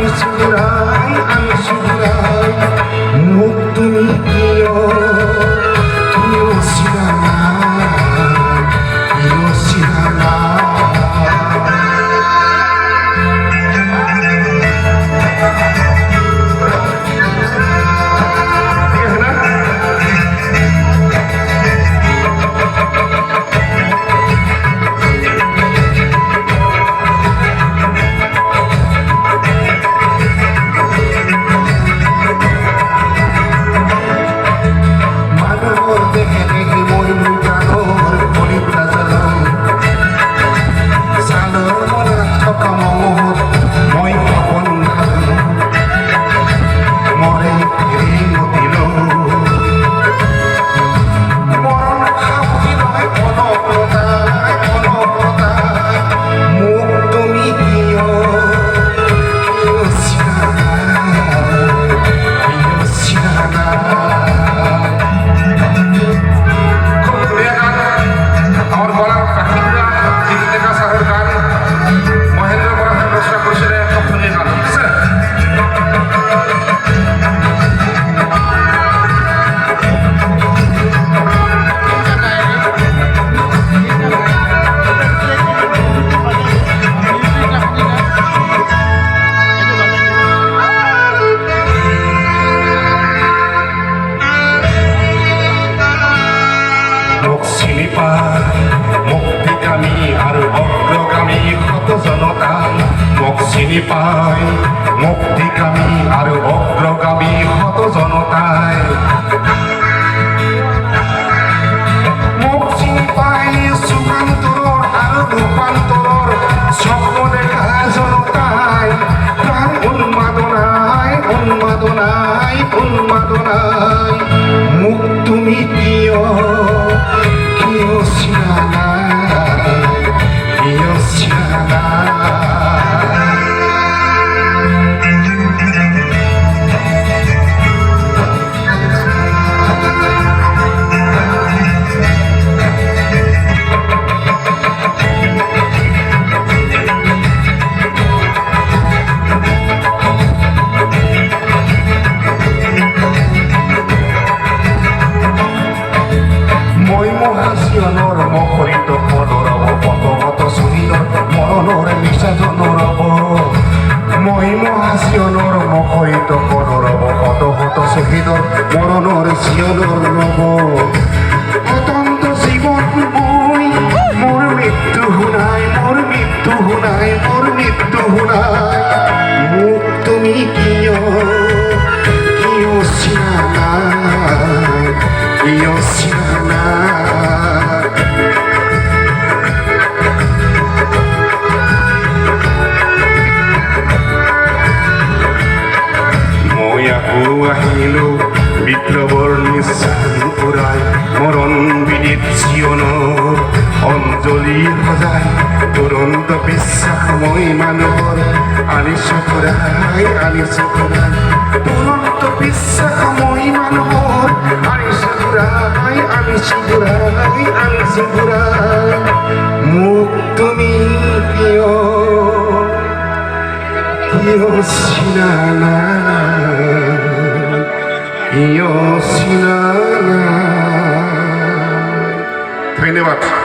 আমি শুধুরাই মুখ তুমি প্রিয় প্রিয় শিরানা প্রিয় শিরানা মুক্তিকামী আর অগ্রগামী কত জনতা মোক চিনি পায় মুক্তিকামী আর অগ্রগামী কত জনতাই মোক চিনি পায় যুগান্তৰৰ আৰু ৰূপান্তৰৰ স্বপ্ন দেখা জনতাই প্ৰাণ উন্মাদনাই উন্মাদনাই উন্মাদনাই মোক তুমি প্ৰিয় মুখৰিত পদৰব কত কত শহীদৰ মৰণৰ নিশাজন ৰব মই মহাশিয়নৰ মুখৰিত পদৰব কত কত শহীদৰ মৰণৰ শিয়নৰ রব অতন্ত জীবন মই মোর মৃত্যু শুনাই মোর মৃত্যু শুনাই মোর মৃত্যু শুনাই মোক তুমি কিয় কিয় চিনা নাই কিয় চিনা আহিলো বিপ্লৱৰ নিশ্চান উৰাই মৰণ বিদিত জীৱনৰ অঞ্জলি সজাই দুৰন্ত বিশ্বাস মই মানুহৰ আনিছো ঘূৰাই দুৰন্ত বিশ্বাস মই মানুহৰ আনিছো ঘূৰাই মোক তুমি কিয় চিনা নাই ধন্যবাদ।